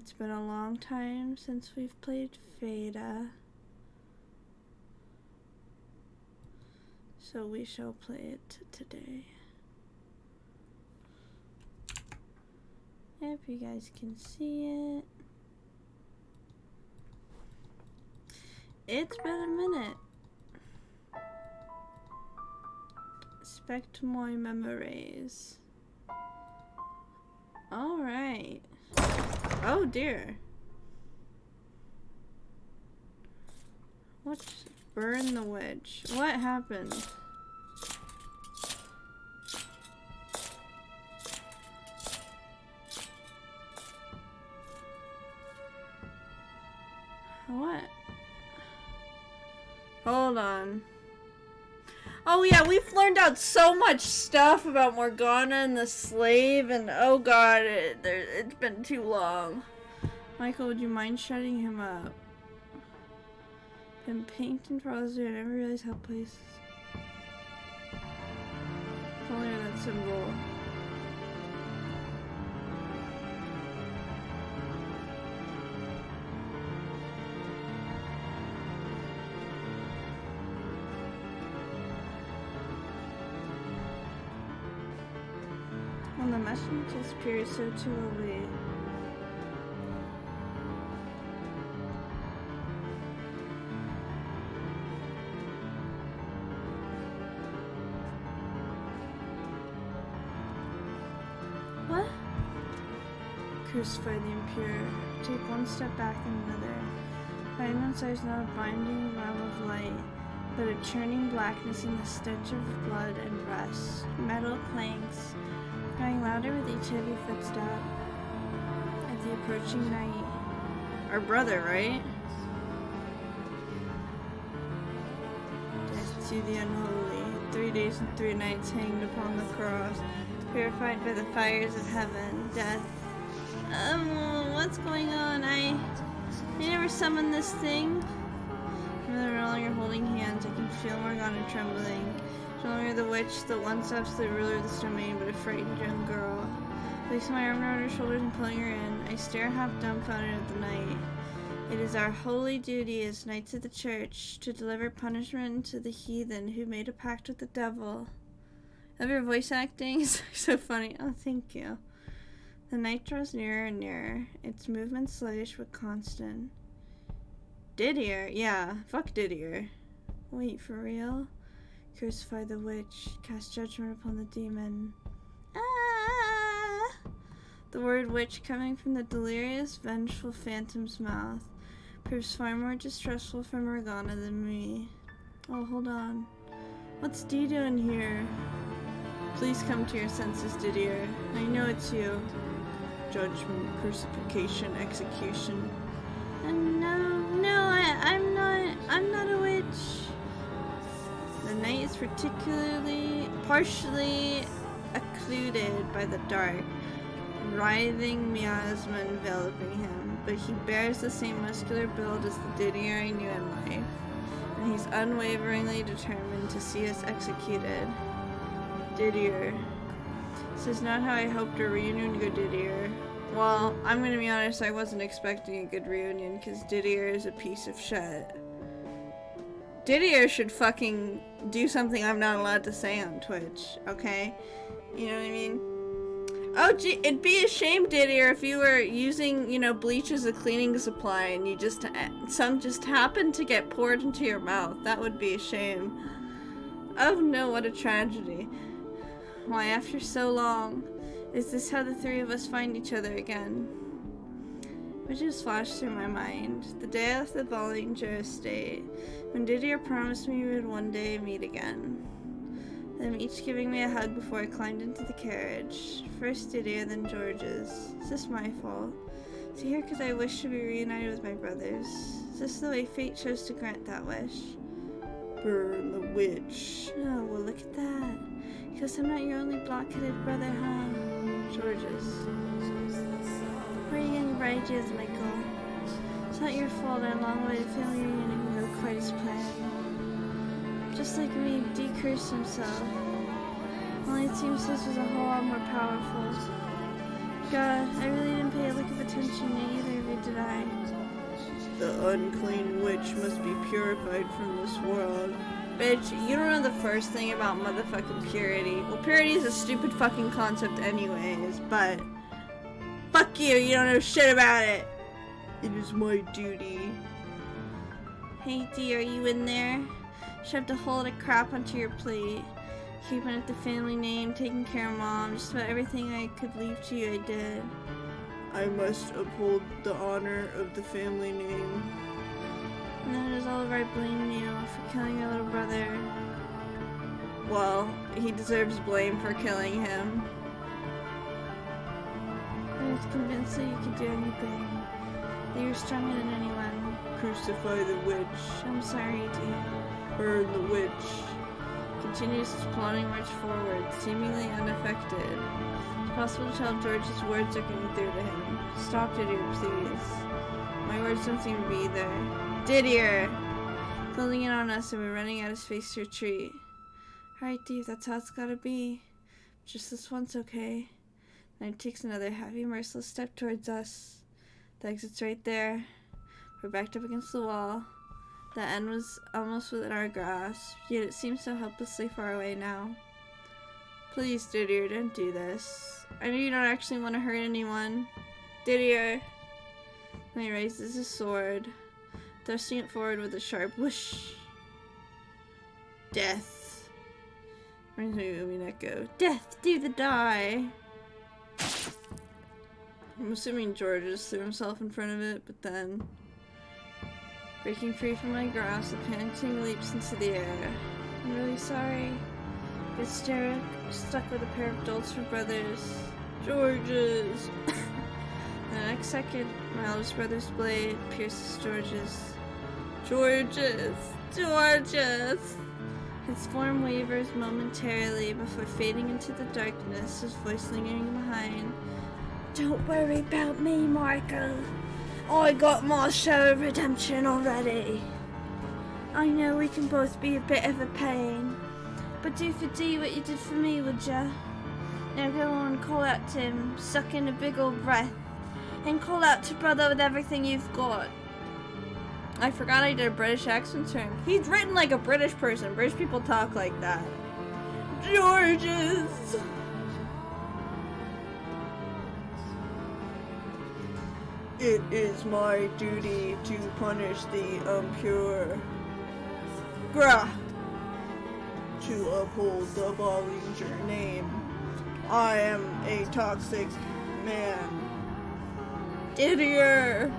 It's been a long time since we've played Fata. So we shall play it today. If you guys can see it. It's been a minute. Expect more memories. Alright. Oh dear. Let's burn the witch. What happened? What? Hold on. Oh yeah, we've learned out so much stuff about Morgana and the slave, and oh god, it's been too long. Michael, would you mind shutting him up? Been painting for all this, I never realized how places. If only that symbol. When the message appears, so too will we. What? Crucify the impure. Take one step back and another. Find outside is not a binding realm of light, but a churning blackness in the stench of blood and rust. Metal planks, growing louder with each heavy footstep at the approaching night. Our brother, right? Death to the unholy. 3 days and 3 nights hanged upon the cross, purified by the fires of heaven. Death. What's going on? I never summoned this thing. They're no longer holding hands. I can feel Morgana trembling. No longer the witch, the once absolute ruler of this domain, but a frightened young girl. Placing my arm around her shoulders and pulling her in, I stare half dumbfounded at the night. It is our holy duty as knights of the church to deliver punishment to the heathen who made a pact with the devil. Love your voice acting is so funny. Oh, thank you. The night draws nearer and nearer, its movements sluggish but constant. Didier? Yeah, fuck Didier. Wait, for real? Crucify the witch, cast judgment upon the demon. Ah! The word witch coming from the delirious, vengeful phantom's mouth proves far more distressful for Morgana than me. Oh, hold on. What's Dee doing here? Please come to your senses, Didier. I know it's you. Judgment, crucifixion, execution. And I'm not a witch. The night is partially occluded by the dark, writhing miasma enveloping him, but he bears the same muscular build as the Didier I knew in life, and he's unwaveringly determined to see us executed. Didier. This is not how I hoped our reunion would go, Didier. Well, I'm gonna be honest, I wasn't expecting a good reunion, because Didier is a piece of shit. Didier should fucking do something I'm not allowed to say on Twitch, okay? You know what I mean? Oh gee, it'd be a shame, Didier, if you were using, you know, bleach as a cleaning supply and you some just happened to get poured into your mouth. That would be a shame. Oh no, what a tragedy. Why, after so long, is this how the three of us find each other again? Images flashed through my mind. The day I left the Bollinger estate, when Didier promised me we would one day meet again. Them each giving me a hug before I climbed into the carriage. First Didier, then George's. Is this my fault? To here because I wish to be reunited with my brothers. Is this the way fate chose to grant that wish? Burn the witch. Oh, well look at that. Because I'm not your only blockheaded brother, huh? George's. Where are you getting bright ideas, Michael? It's not your fault our long-awaited family reunion didn't go quite as planned. Just like me, Dee cursed himself. Only it seems his was a whole lot more powerful. God, I really didn't pay a lick of attention to either of The unclean witch must be purified from this world. Bitch, you don't know the first thing about motherfucking purity. Well, purity is a stupid fucking concept anyways, but fuck you, you don't know shit about it. It is my duty. Hey D, are you in there? Shoved the whole lot of crap onto your plate. Keeping up the family name, taking care of mom, just about everything I could leave to you I did. I must uphold the honor of the family name. And that is all of I blame you for killing your little brother. Well, he deserves blame for killing him. I was convinced that you could do anything. That you're stronger than anyone. Crucify the witch. I'm sorry, D. Burn the witch. Continues his plodding march forward, seemingly unaffected. It's possible to tell George's words are getting through to him. Stop, Didier, please. My words don't seem to be either. Didier! Closing in on us and we're running at his face to retreat. Alright, Dave, that's how it's gotta be. Just this once, okay? Then he takes another heavy, merciless step towards us. The exit's right there. We're backed up against the wall. The end was almost within our grasp, yet it seems so helplessly far away now. Please, Didier, don't do this. I know you don't actually want to hurt anyone. Didier. Then he raises his sword, thrusting it forward with a sharp whoosh. Death. Brings me moving echo. Death, do the die. I'm assuming George just threw himself in front of it, but then, breaking free from my grasp, the panting leaps into the air. I'm really sorry. It's Derek, stuck with a pair of dolts for brothers. George's! The next second, my eldest brother's blade pierces George's. George's! George's! His form wavers momentarily before fading into the darkness, his voice lingering behind. Don't worry about me, Marco. I got my share of redemption already. I know we can both be a bit of a pain, but do for D what you did for me, would ya? Now go on, call out to him, suck in a big old breath, and call out to brother with everything you've got. I forgot I did a British accent to him. He's written like a British person. British people talk like that. George's! It is my duty to punish the impure. Grah! To uphold the Bollinger name. I am a toxic man. Didier!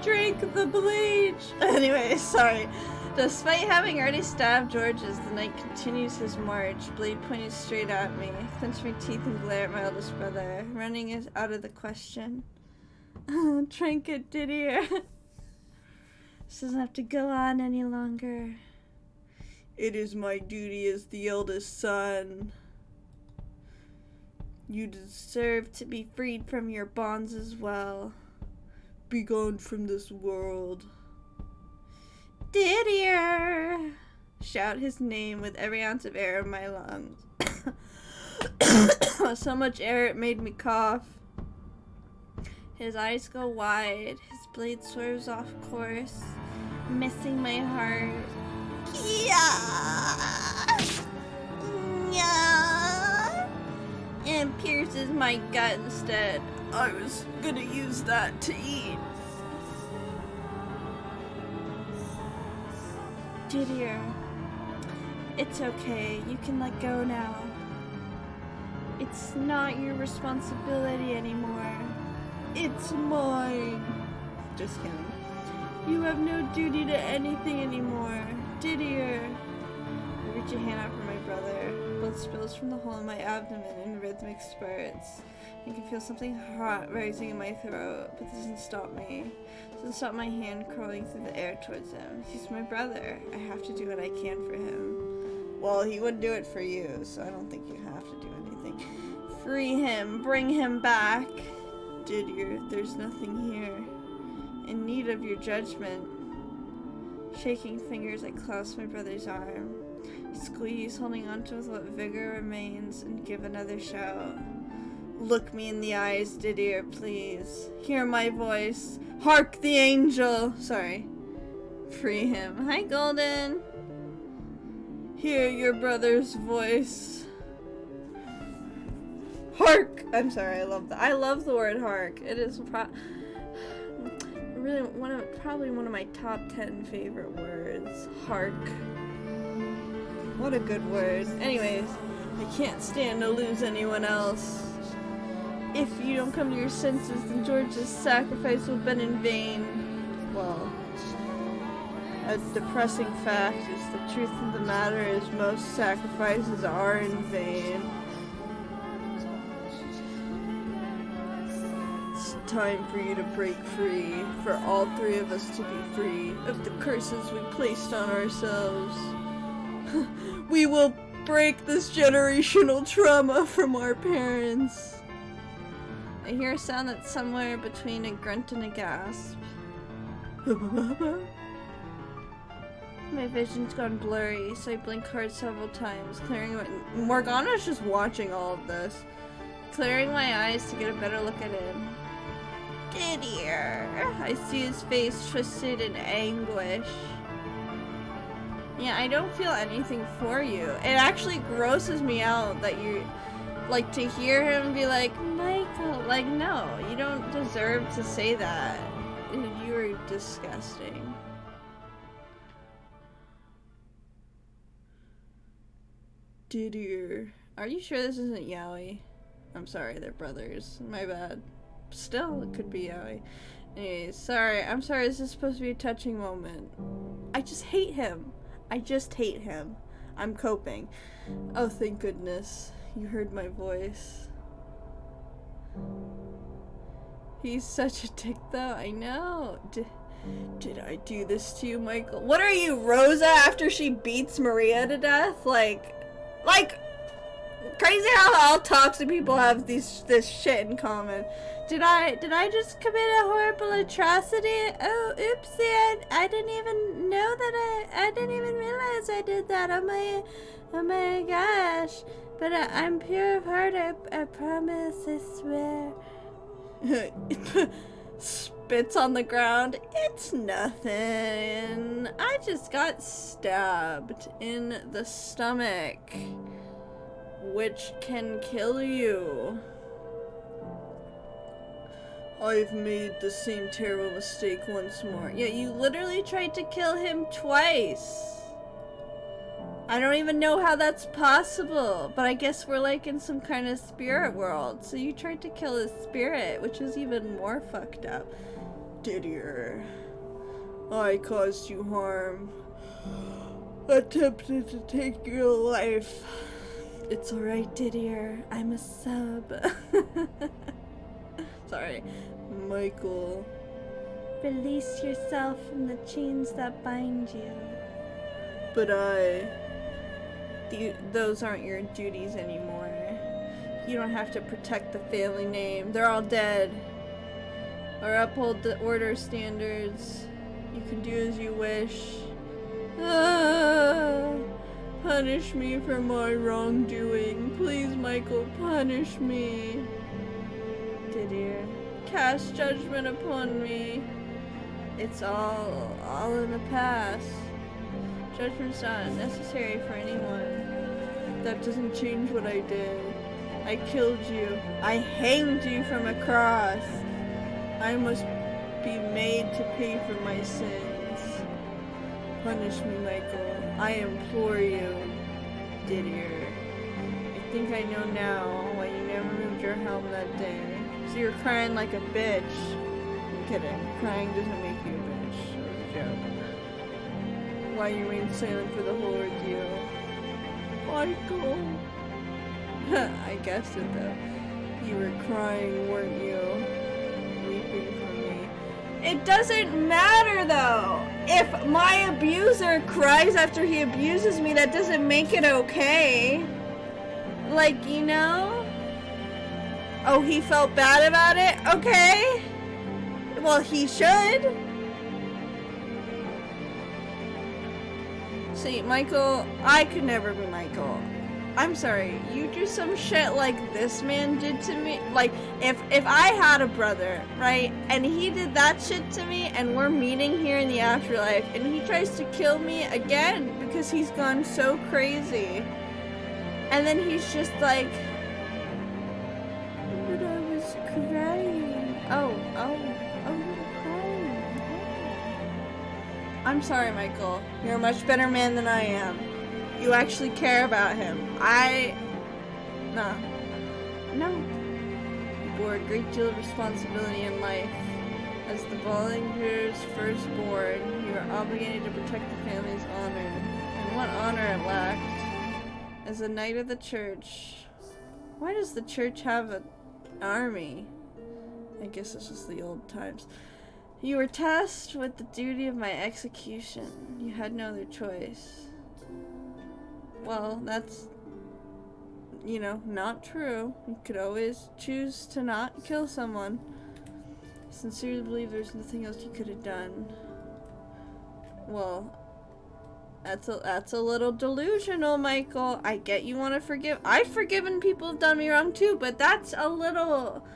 Drink the bleach! Anyway, sorry. Despite having already stabbed George as the knight continues his march, blade pointed straight at me. I clench my teeth and glare at my eldest brother. Running is out of the question. Drink it, Didier. This doesn't have to go on any longer. It is my duty as the eldest son. You deserve to be freed from your bonds as well. Be gone from this world. Didier! Shout his name with every ounce of air in my lungs. So much air it made me cough. His eyes go wide, his blade swerves off course, missing my heart. Yeah! Yeah! And pierces my gut instead. I was gonna use that to eat. Didier, it's okay. You can let go now. It's not your responsibility anymore. It's mine. Just kidding. You have no duty to anything anymore. Didier. I reach a hand out for my brother. Blood spills from the hole in my abdomen in rhythmic spurts. I can feel something hot rising in my throat, but this doesn't stop me. It doesn't stop my hand crawling through the air towards him. He's my brother. I have to do what I can for him. Well, he would do it for you, so I don't think you have to do anything. Free him. Bring him back. Didier, there's nothing here. In need of your judgment. Shaking fingers, I clasp my brother's arm. Squeeze, holding onto with what vigor remains, and give another shout. Look me in the eyes, Didier, please. Hear my voice. Hark the angel! Sorry. Free him. Hi, Golden. Hear your brother's voice. Hark! I'm sorry, I love that. I love the word hark. It is really probably one of my top 10 favorite words. Hark. What a good word. Anyways, I can't stand to lose anyone else. If you don't come to your senses, then George's sacrifice will have been in vain. Well, a depressing fact is the truth of the matter is most sacrifices are in vain. It's time for you to break free, for all three of us to be free of the curses we placed on ourselves. We will break this generational trauma from our parents. I hear a sound that's somewhere between a grunt and a gasp. My vision's gone blurry, so I blink hard several times, clearing my— Morgana's just watching all of this. Clearing my eyes to get a better look at him. Didier! I see his face twisted in anguish. Yeah, I don't feel anything for you. It actually grosses me out that you, like, to hear him be like, Michael, like, no, you don't deserve to say that. You are disgusting. Didier. Are you sure this isn't Yaoi? I'm sorry, they're brothers. My bad. Still, it could be Yaoi. Anyways, sorry. I'm sorry, this is supposed to be a touching moment. I just hate him. I just hate him. I'm coping. Oh, thank goodness. You heard my voice. He's such a dick, though. I know. Did I do this to you, Michael? What are you, Rosa, after she beats Maria to death? Like, crazy how all toxic people have this shit in common. Did I just commit a horrible atrocity? Oh, oopsie, I didn't even know that I didn't even realize I did that. Oh my gosh. But I'm pure of heart, I promise, I swear. Spits on the ground. It's nothing. I just got stabbed in the stomach, which can kill you. I've made the same terrible mistake once more. Yeah, you literally tried to kill him twice. I don't even know how that's possible, but I guess we're like in some kind of spirit world. So you tried to kill his spirit, which is even more fucked up. Didier, I caused you harm. Attempted to take your life. It's alright, Didier. I'm a sub. Sorry. Michael. Release yourself from the chains that bind you. But those aren't your duties anymore. You don't have to protect the family name. They're all dead. Or uphold the order standards. You can do as you wish. Punish me for my wrongdoing. Please, Michael, punish me. Didier, cast judgment upon me. It's all in the past. Judgment's not necessary for anyone. That doesn't change what I did. I killed you. I hanged you from a cross. I must be made to pay for my sins. Punish me, Michael. I implore you. Didier. I think I know now why you never moved your helm that day. So you're crying like a bitch. I'm kidding. Crying doesn't make you a bitch. It was a joke. Why you remained silent for the whole ordeal. Michael. I guessed it though. You were crying, weren't you? Weeping for me. It doesn't matter though. If my abuser cries after he abuses me, that doesn't make it okay. Like, you know? Oh, he felt bad about it? Okay. Well, he should. See, Michael, I could never be Michael. I'm sorry, you do some shit like this man did to me. Like, if I had a brother, right, and he did that shit to me, and we're meeting here in the afterlife, and he tries to kill me again because he's gone so crazy, and then he's just like, but I was crying. Oh, you're crying. I'm sorry, Michael. You're a much better man than I am. You actually care about him. No. You bore a great deal of responsibility in life. As the Bollinger's firstborn, you are obligated to protect the family's honor. And what honor it lacked. As a knight of the church. Why does the church have an army? I guess it's just the old times. You were tasked with the duty of my execution. You had no other choice. Well, that's, you know, not true. You could always choose to not kill someone. I sincerely believe there's nothing else you could have done. Well, that's a little delusional, Michael. I get you want to forgive. I've forgiven people who've done me wrong too, but that's a little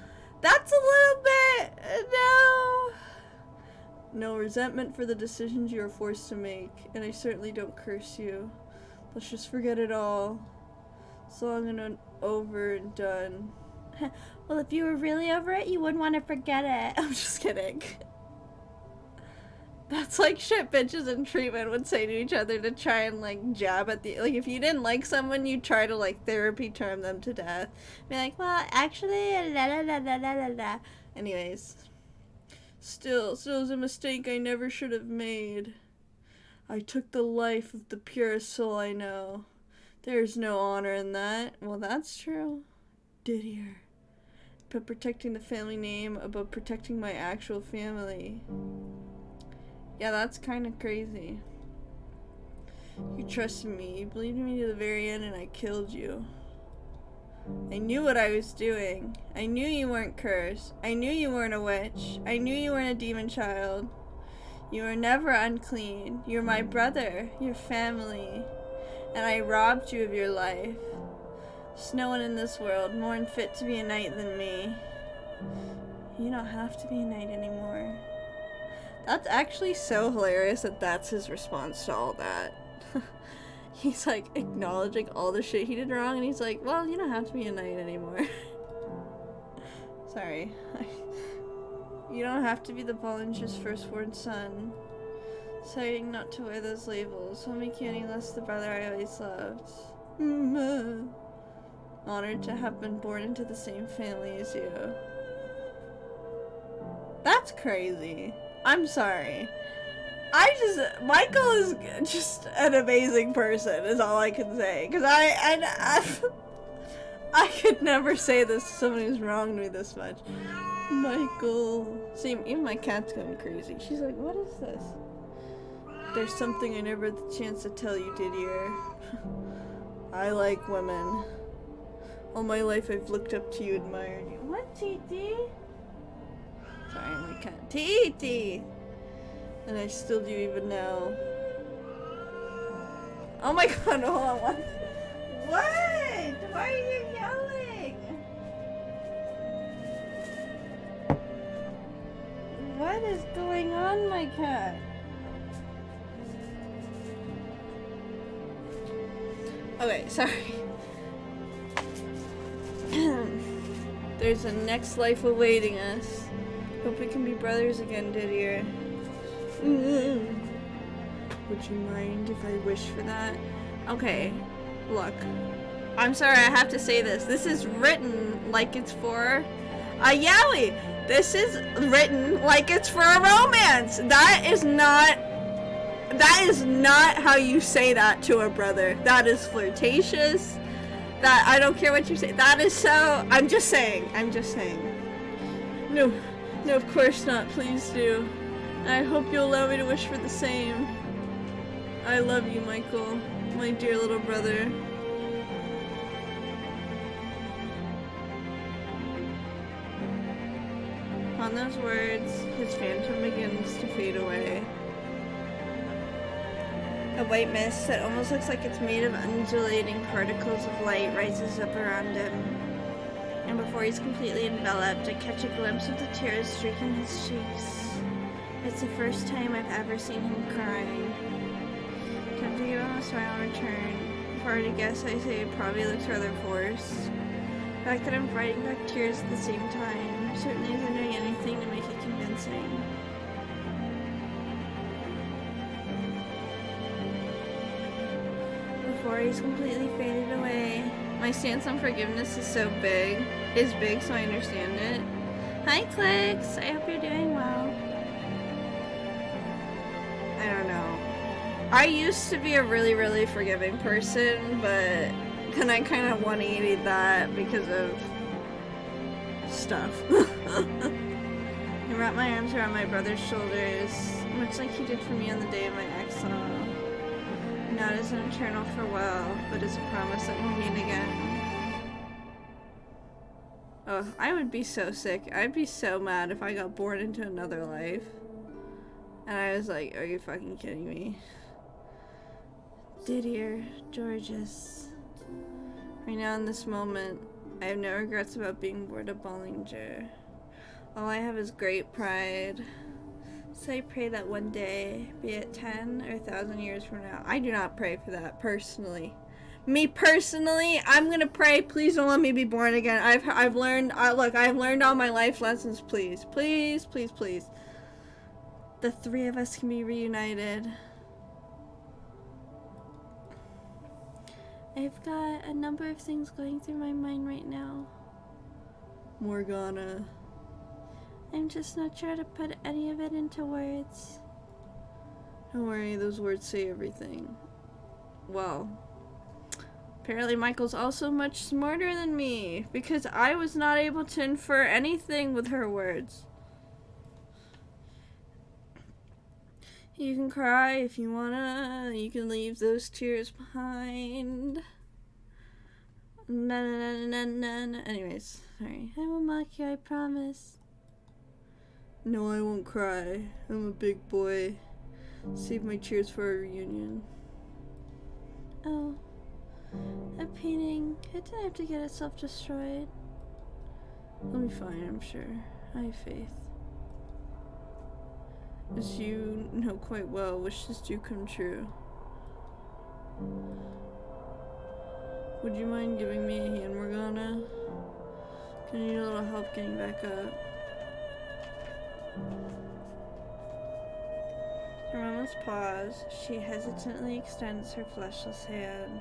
bit, no. No resentment for the decisions you were forced to make, and I certainly don't curse you. Let's just forget it all. It's long and over and done. Well, if you were really over it, you wouldn't want to forget it. I'm just kidding. That's like shit bitches in treatment would say to each other to try and like jab at the, like, if you didn't like someone, you try to like therapy term them to death. Be like, well, actually, la la la la la la la. Anyways. Still is a mistake I never should have made. I took the life of the purest soul I know. There's no honor in that. Well, that's true. Didier. But protecting the family name above protecting my actual family. Yeah, that's kind of crazy. You trusted me. You believed in me to the very end, and I killed you. I knew what I was doing. I knew you weren't cursed. I knew you weren't a witch. I knew you weren't a demon child. You were never unclean. You're my brother, your family, and I robbed you of your life. There's no one in this world more unfit to be a knight than me. You don't have to be a knight anymore. That's actually so hilarious that that's his response to all that. He's like acknowledging all the shit he did wrong, and he's like, well, you don't have to be a knight anymore. Sorry. You don't have to be the Bollinger's firstborn son. Deciding not to wear those labels won't make you any less the brother I always loved. Honored to have been born into the same family as you. That's crazy. I'm sorry. Michael is just an amazing person, is all I can say. Because I could never say this to someone who's wronged me this much. Michael. See, even my cat's going crazy. She's like, what is this? There's something I never had the chance to tell you, Didier. I like women. All my life I've looked up to you, admired you. What, Titi? Sorry, my cat. Titi! And I still do even now. Oh my god, hold on, what? What? Why are you yelling? What is going on, my cat? Okay, sorry. There's a next life awaiting us. Hope we can be brothers again, Didier. Would you mind if I wish for that? Okay, look. I'm sorry, I have to say this. This is written like it's for a yaoi. This is written like it's for a romance. That is not how you say that to a brother. That is flirtatious. That, I don't care what you say. That is so, I'm just saying. No, of course not. Please do. I hope you'll allow me to wish for the same. I love you, Michael, my dear little brother. Upon those words, his phantom begins to fade away. A white mist that almost looks like it's made of undulating particles of light rises up around him. And before he's completely enveloped, I catch a glimpse of the tears streaking his cheeks. It's the first time I've ever seen him crying. Time to give him a smile in return. If I were to guess, I say it probably looks rather forced. The fact that I'm fighting back tears at the same time certainly isn't doing anything to make it convincing. Before he's completely faded away. My stance on forgiveness is big, so I understand it. Hi, Clicks! I hope you're doing well. I don't know. I used to be a really forgiving person, but then I kind of 180'd that because of stuff. I wrapped my arms around my brother's shoulders, much like he did for me on the day of my exile. Not as an eternal farewell, but as a promise that we'll meet again. Oh, I would be so sick. I'd be so mad if I got born into another life. And I was like, are you fucking kidding me? Didier, Georges. Right now in this moment, I have no regrets about being born a Bollinger. All I have is great pride. So I pray that one day, be it 10 or 1,000 years from now, I do not pray for that personally. Me personally, I'm gonna pray, please don't let me be born again. I've learned, look, I've learned all my life lessons, please. Please. The three of us can be reunited. I've got a number of things going through my mind right now. Morgana. I'm just not sure to put any of it into words. Don't worry, those words say everything. Well, apparently Michael's also much smarter than me, because I was not able to infer anything with her words. You can cry if you wanna, you can leave those tears behind. Anyways, sorry. I will mock you, I promise. No, I won't cry. I'm a big boy. Save my tears for our reunion. Oh. A painting. It didn't have to get itself destroyed. It'll be fine, I'm sure. I have faith. As you know quite well, wishes do come true. Would you mind giving me a hand, Morgana? Can you need a little help getting back up? For a moment's pause, she hesitantly extends her fleshless hand.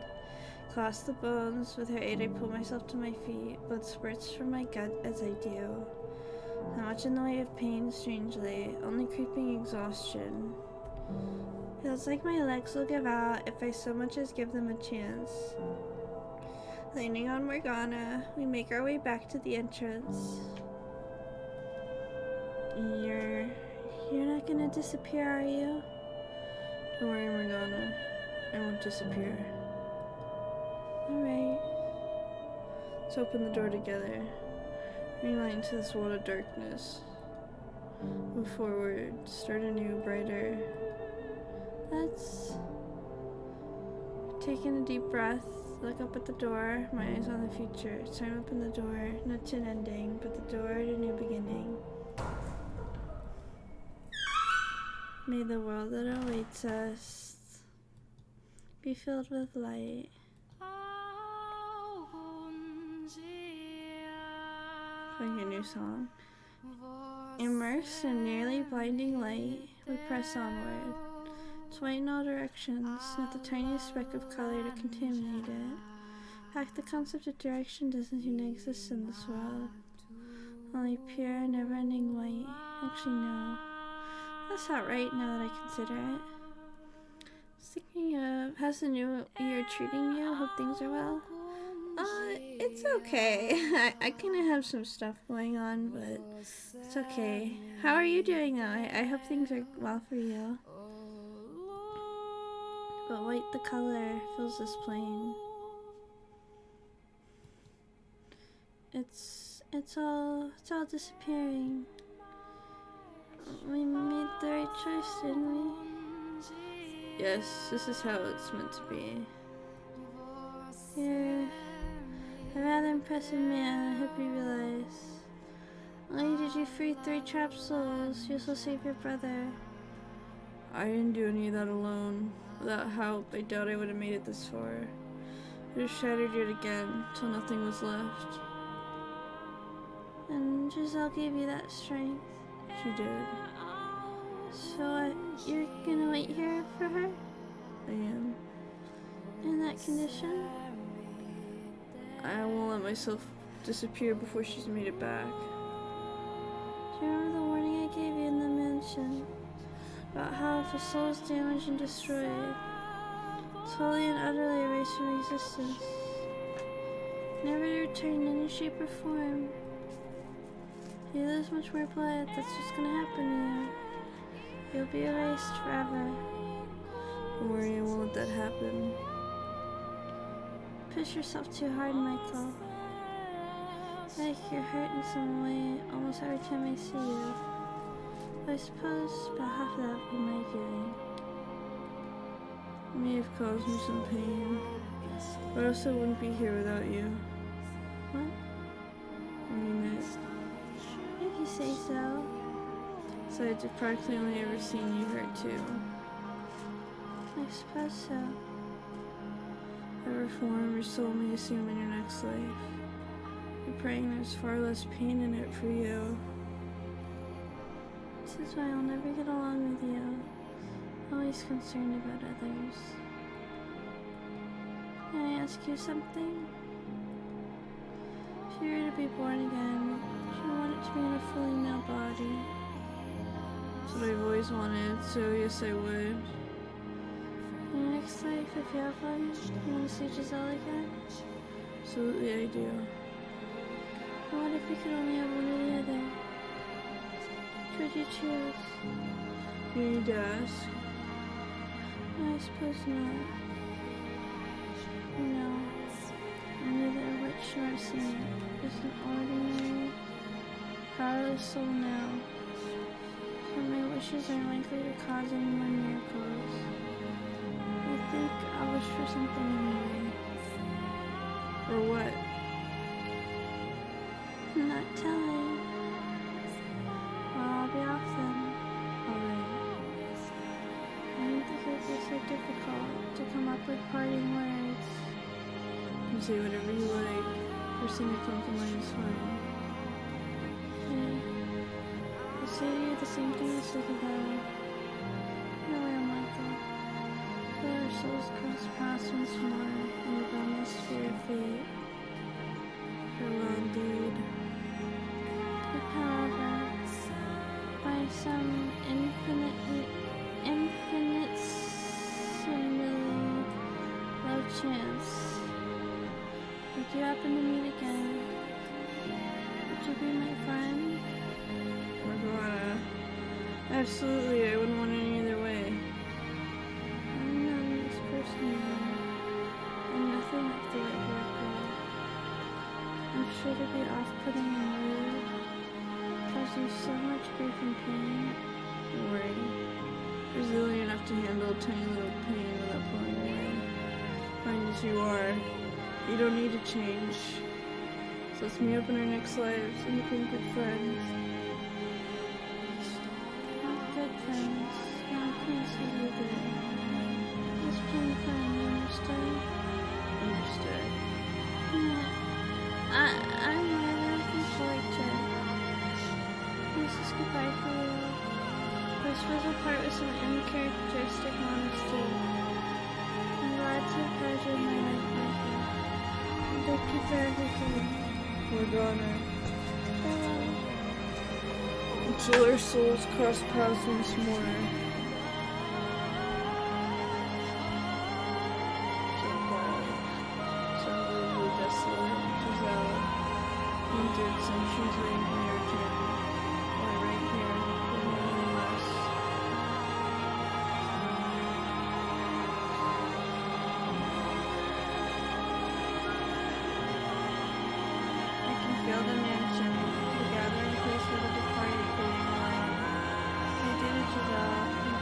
Across the bones, with her aid I pull myself to my feet. Blood spurts from my gut as I do. Not much in the way of pain, strangely, only creeping exhaustion. Feels like my legs will give out if I so much as give them a chance. Leaning on Morgana, we make our way back to the entrance. You're not gonna disappear, are you? Don't worry, Morgana. I won't disappear. Alright. Let's open the door together. Bring light into this world of darkness. Move forward. Start anew, brighter. Let's take in a deep breath. Look up at the door. My eyes on the future. It's time to open the door. Not to an ending, but the door to a new beginning. May the world that awaits us be filled with light. Find a new song. Immersed in nearly blinding light, we press onward. It's white in all directions, not the tiniest speck of color to contaminate it. In fact, the concept of direction doesn't even exist in this world. Only pure, never-ending white. Actually, no. That's not right now that I consider it. Speaking of, how's the new year treating you? Hope things are well. It's okay. I kind of have some stuff going on, but it's okay. How are you doing though? I hope things are well for you. But white, the color, fills this plane. It's all disappearing. We made the right choice, didn't we? Yes, this is how it's meant to be. You're a rather impressive man, I hope you realize. Not only did you free 3 trapped souls, you also saved your brother. I didn't do any of that alone. Without help, I doubt I would have made it this far. I would have shattered it again, till nothing was left. And Giselle gave you that strength. She did. So what, you're gonna wait here for her? I am. In that condition? I won't let myself disappear before she's made it back. Do you remember the warning I gave you in the mansion? About how if a soul is damaged and destroyed, totally and utterly erased from existence, never to return in any shape or form. If you lose much more blood, that's what's gonna happen to you. You'll be erased forever. Don't worry, I won't let that happen. Push yourself too hard, Michael. Like you're hurt in some way almost every time I see you. I suppose about half of that would be my doing. It may have caused me some pain, but I also wouldn't be here without you. What? I mean it. If you say so. Besides, I've practically only ever seen you hurt too. I suppose so. Whatever form your soul may assume in your next life, I'm praying there's far less pain in it for you. This is why I'll never get along with you. Always concerned about others. Can I ask you something? If you were to be born again, would you want it to be in a fully male body? That's what I've always wanted, so yes I would. In your next life, if you have one, you want to see Giselle again? Absolutely I do. And what if you could only have one or the other? Which would you choose? You need to ask. No, I suppose not. No. I'm neither rich nor saint. Just an ordinary, powerless soul now. So my wishes aren't likely to cause any more miracles. I think I'll wish for something anyway. For what? I'm not telling. Well, I'll be off then. Alright. I didn't think it would be so difficult to come up with parting words. You can say whatever you like. First thing that comes to mind is fine. Okay. I'll say to you the same thing I said about earlier, Michael. Till our souls cross paths once more in the boundless sphere of fate. Farewell indeed. If, however, by some infinitesimally low chance, we do happen to meet again, would you be my friend? Morgana. Absolutely, I wouldn't want it any other way. I'm not a nice person now. I'm nothing like the regular girl. I'm sure to be off-putting and rude, cause you so much grief and pain. Don't worry. Resilient enough to handle a tiny little pain without pulling away. Fine as you are, you don't need to change. So let's meet up in our next lives and become good friends. Not good friends, not acquaintances either. Just plain friends, you understand? Understood. I'm really looking forward to it. This is goodbye for you. This was a part with some uncharacteristic honesty. I'm glad to have had you in my life, Michael. And thank you for everything. Morgana. Farewell. Until our souls cross paths once more. So quiet. So really desolate. Giselle. Painted some shoes waiting for your return. Or right here. For nothing less. I can feel the mansion, the gathering place for the departed fading away. I did it, Giselle.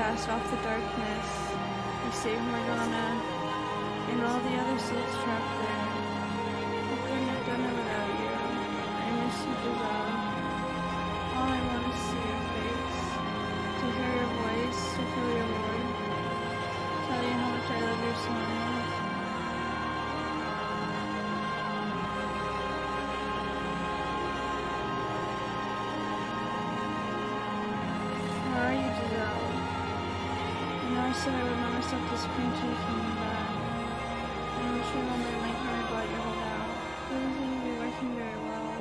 cast off the darkness. You saved Morgana and all the other souls trapped there. I couldn't have done it without you. I miss you, Giselle. All I want is to see your face, to hear your voice, to feel your warmth, tell you how much I love your smile. How are you, Giselle? You know I said I would not myself disappear until you came back. I'm not sure when my nightmare about your holdout. It doesn't seem to be working very well.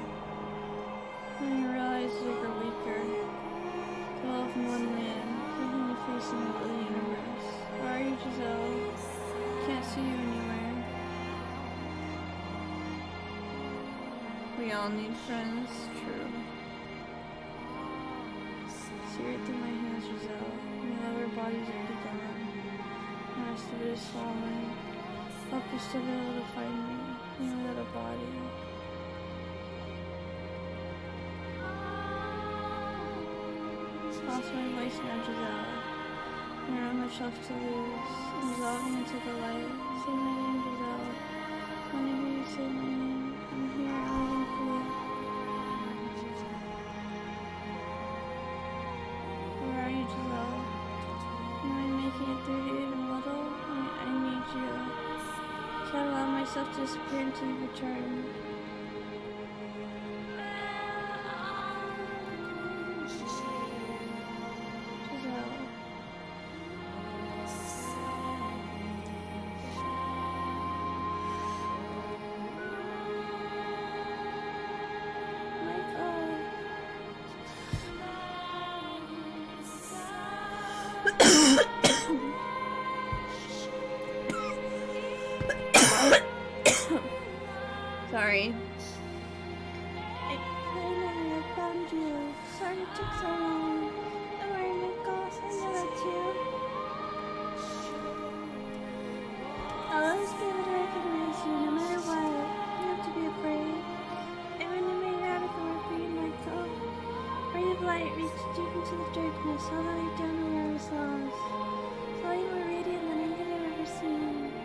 Then you realize you grow weaker. To love one man, taking you facing the universe. Where are you, Giselle? Can't see you anywhere. We all need friends, true. See right through my hands, Giselle. My lower body's already gone. The rest of it is falling. Hope you still be able to find me, even without a body. Lost my voice now, Giselle. There not much left to lose. I'm dissolving into the light. Say my name, Giselle. When I hear you say my name, I'm here, I'm waiting for you. Where are you, Giselle? Am I making it through to you even a little? I need you. Can't allow myself to disappear until you return. Sorry. I finally found you. Sorry it took so long. Don't worry, Michael. I know that's you. I'll always be able to recognize you, no matter what. You don't have to be afraid. I wouldn't have made it out if it weren't for you, Michael. Ray of light reached deep into the darkness, all the way down to where I was lost. Saw you more radiant than I could have ever seen.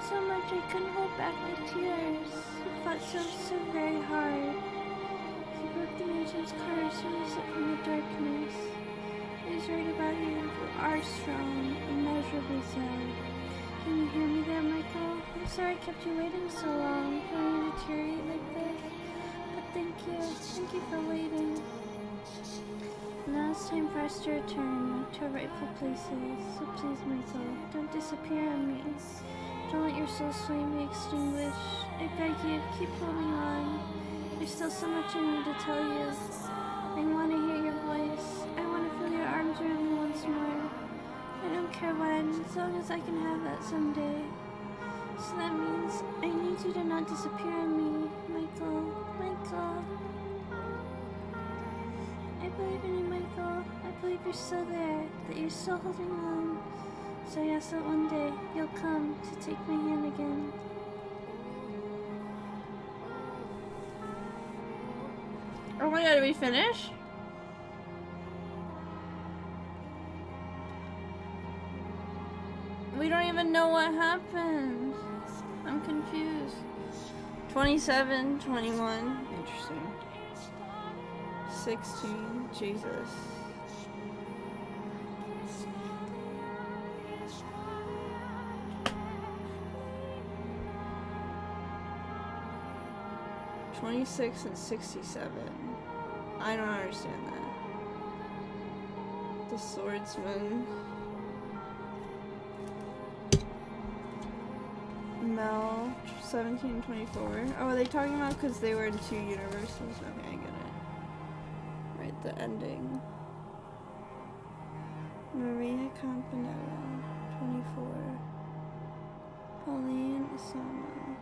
So much I couldn't hold back my tears. You fought so very hard. You broke the ancient's curse, released it from the darkness. It is right about you. You are strong, immeasurably so. Can you hear me there, Michael? I'm sorry I kept you waiting so long. Can I deteriorate like this? But thank you. Thank you for waiting. Now it's time for us to return to our rightful places. So please, Michael, don't disappear on me. Don't let your soul flame be extinguished. I beg you, keep holding on. There's still so much I need to tell you. I want to hear your voice. I want to feel your arms around me once more. I don't care when, as long as I can have that someday. So that means I need you to not disappear on me, Michael. Michael. I believe in you, Michael. I believe you're still there, that you're still holding on. So yes, that one day you'll come to take my hand again. Oh my god, did we finish? We don't even know what happened. I'm confused. 27, 21. Interesting. 16. Jesus. $26 and $67. I don't understand that. The swordsman. Mel, 17 and 24. Oh, are they talking about because they were in two universes? Okay, I get it. Right, the ending. Maria Campanella, 24. Pauline Asama,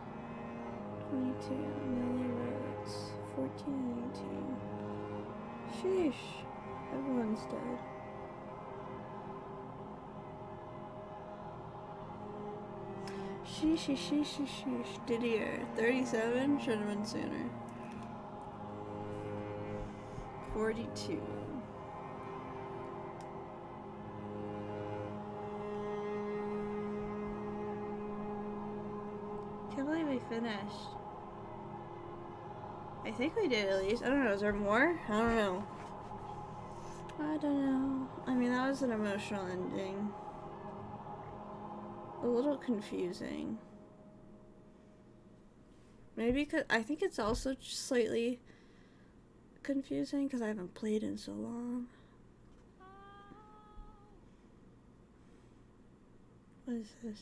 22. Millie Rhodes, 14 and 18. Sheesh. Everyone's dead. Sheesh. Didier, 37. Should have been sooner. 42. we finished. I think we did at least. I don't know. Is there more? I don't know. I don't know. I mean, that was an emotional ending. A little confusing. Maybe because I think it's also just slightly confusing because I haven't played in so long. What is this?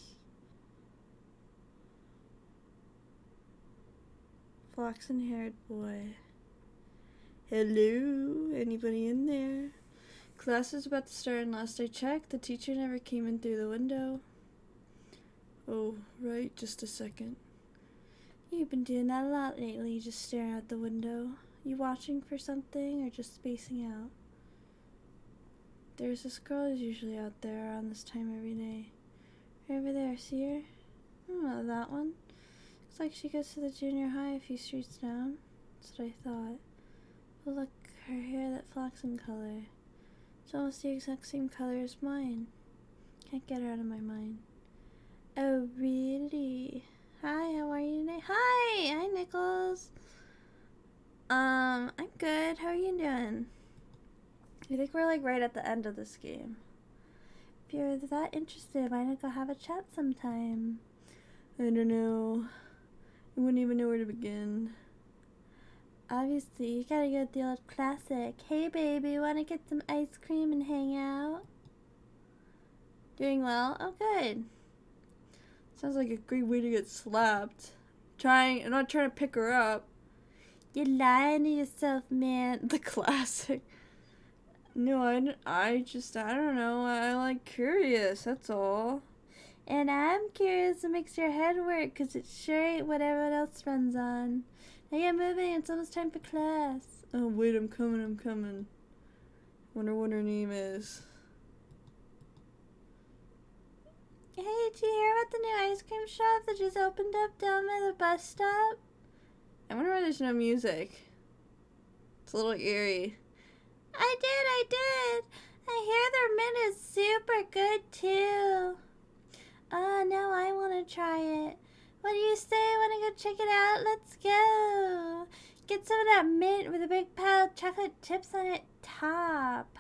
Flaxen-haired boy. Hello? Anybody in there? Class is about to start, and last I checked, the teacher never came in through the window. Oh, right, just a second. You've been doing that a lot lately, just staring out the window. You watching for something, or just spacing out? There's this girl who's usually out there around this time every day. Right over there, see her? Oh, that one. Looks like she goes to the junior high a few streets down. That's what I thought. But look, her hair, that flaxen color. It's almost the exact same color as mine. Can't get her out of my mind. Oh, really? Hi, how are you today? Hi, Nichols. I'm good. How are you doing? I think we're like right at the end of this game. If you're that interested, why not go have a chat sometime? I don't know. I wouldn't even know where to begin. Obviously, you gotta go with the old classic. Hey baby, wanna get some ice cream and hang out? Doing well? Oh, good. Sounds like a great way to get slapped. I'm not trying to pick her up. You're lying to yourself, man. The classic. No, I don't know. I like curious, that's all. And I'm curious what makes your head work, 'cause it sure ain't what everyone else runs on. Now get moving, it's almost time for class. Oh, wait, I'm coming. Wonder what her name is. Hey, did you hear about the new ice cream shop that just opened up down by the bus stop? I wonder why there's no music. It's a little eerie. I did. I hear their mint is super good, too. Now I want to try it. What do you say? Want to go check it out? Let's go. Get some of that mint with a big pile of chocolate chips on it top.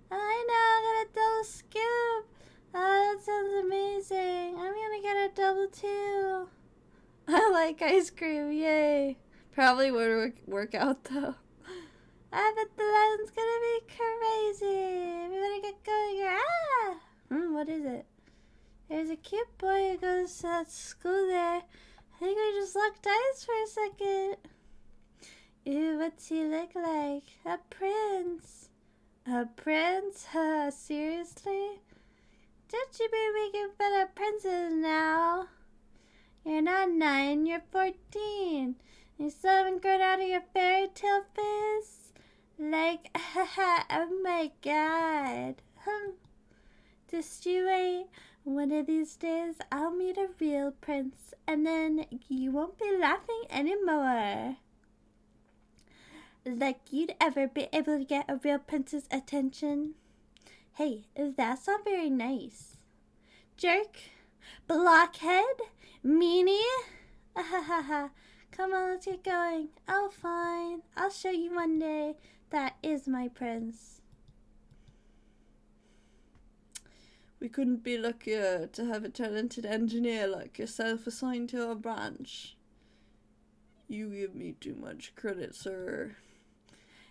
I know, got a double scoop. Oh, that sounds amazing. I'm gonna get a double too. I like ice cream, yay. Probably would work out though. I bet the line's gonna be crazy. We better get going. What is it? There's a cute boy who goes to that school there. I think we just locked eyes for a second. Ew, what's he look like? A prince. A prince? Seriously? Don't you be making fun of princes now. You're not 9, you're 14. You still haven't grown out of your fairy tale phase? Like, oh my god. Just you wait. One of these days, I'll meet a real prince, and then you won't be laughing anymore. Like you'd ever be able to get a real prince's attention. Hey, that's not very nice. Jerk. Blockhead. Meanie. Come on, let's get going. Oh, fine. I'll show you one day. That is my prince. We couldn't be luckier to have a talented engineer like yourself assigned to our branch. You give me too much credit, sir.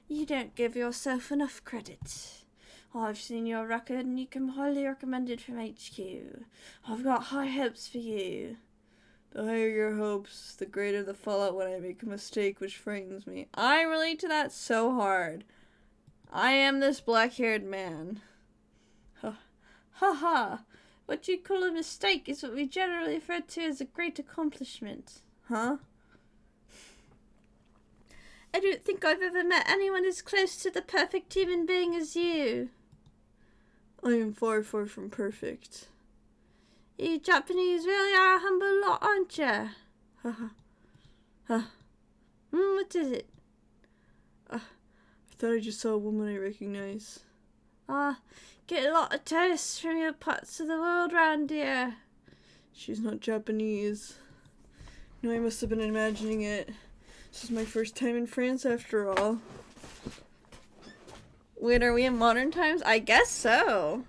You don't give yourself enough credit. I've seen your record and you can highly recommend it from HQ. I've got high hopes for you. The higher your hopes, the greater the fallout when I make a mistake, which frightens me. I relate to that so hard. I am this black-haired man. Ha. What you call a mistake is what we generally refer to as a great accomplishment. Huh? I don't think I've ever met anyone as close to the perfect human being as you. I am far from perfect. You Japanese really are a humble lot, aren't you? What is it? I thought I just saw a woman I recognize. Get a lot of tourists from your parts of the world round here. She's not Japanese. No, I must have been imagining it. This is my first time in France after all. Wait, are we in modern times? I guess so.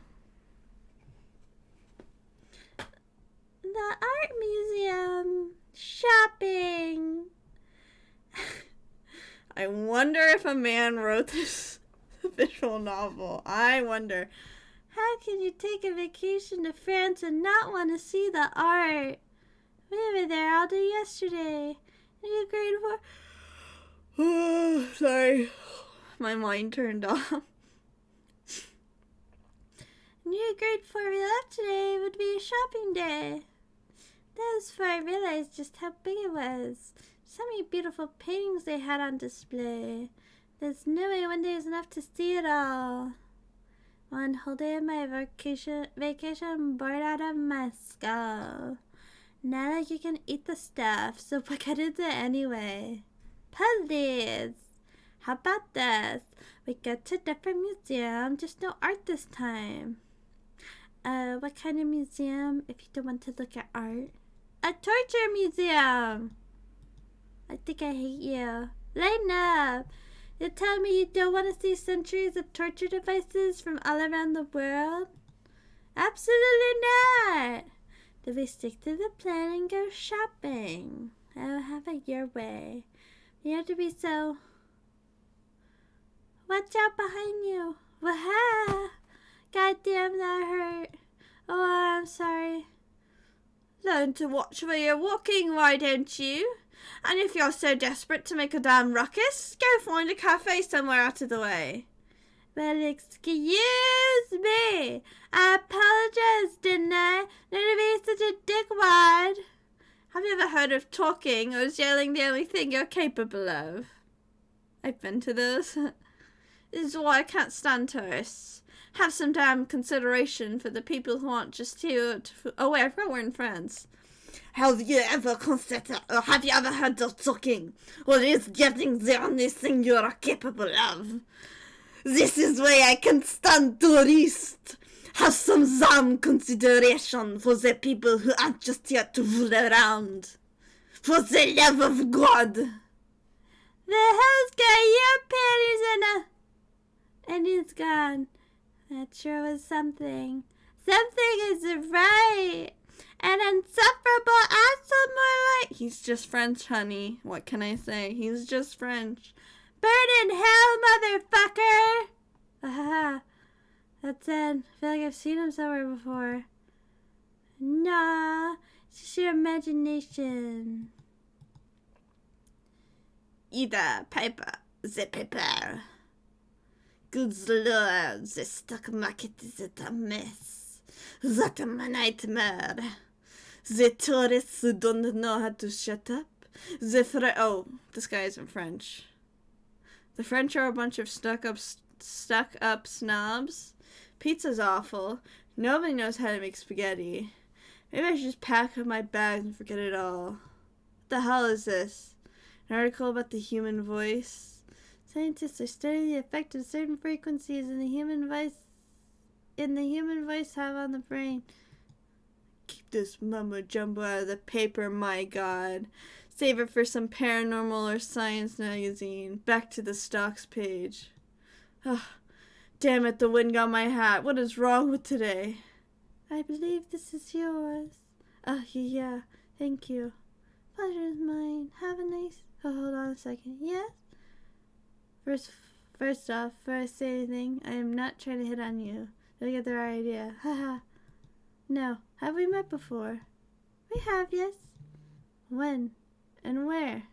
The art museum. Shopping. I wonder if a man wrote this visual novel. I wonder. How can you take a vacation to France and not want to see the art? We were there all day yesterday. Are you grade 4? Oh, sorry. My mind turned off. New grade 4 we left today would be a shopping day. That was before I realized just how big it was. So many beautiful paintings they had on display. There's no way one day is enough to see it all. One whole day of my vacation bored out of my skull. Not like you can eat the stuff, so what can I do anyway? Please! How about this? We go to a different museum, just no art this time. What kind of museum if you don't want to look at art? A torture museum! I think I hate you. Lighten up! You're telling me you don't want to see centuries of torture devices from all around the world? Absolutely not! Then we stick to the plan and go shopping. I'll have it your way. You have to be so... Watch out behind you. Waha! God damn, that hurt. Oh, I'm sorry. Learn to watch where you're walking, why don't you? And if you're so desperate to make a damn ruckus, go find a cafe somewhere out of the way. Well, excuse me. I apologize, didn't I? Not to be such a dickwad. Have you ever heard of talking or is yelling the only thing you're capable of? I've been to those. This is why I can't stand tourists. Have some damn consideration for the people who aren't just here to... Oh wait, I forgot we're in France. Have you ever considered, or have you ever heard of talking? Or is getting the only thing you are capable of? This is why I can't stand tourists. Have some damn consideration for the people who aren't just here to fool around. For the love of God. The hell's got your panties in a... And he's gone. That sure was something. Something is right. And insufferable asshole more like... He's just French, honey. What can I say? He's just French. Burn in hell, motherfucker! Aha. That's it. I feel like I've seen him somewhere before. Nah. It's just your imagination. Either paper. The paper. Good lord, the stock market is a mess. That's a nightmare. The tourists who don't know how to shut up. Oh, this guy isn't French. The French are a bunch of stuck up snobs. Pizza's awful. Nobody knows how to make spaghetti. Maybe I should just pack up my bags and forget it all. What the hell is this? An article about the human voice? Scientists are studying the effect of certain frequencies in the human voice have on the brain. Keep this mumbo jumbo out of the paper, my god. Save it for some paranormal or science magazine. Back to the stocks page. Oh, damn it, the wind got my hat. What is wrong with today? I believe this is yours. Oh, yeah, thank you. Pleasure is mine. Have a nice... Oh, hold on a second. Yes? First off, before I say anything, I am not trying to hit on you. You'll get the right idea. Haha. No. Have we met before? We have, yes. When? And where?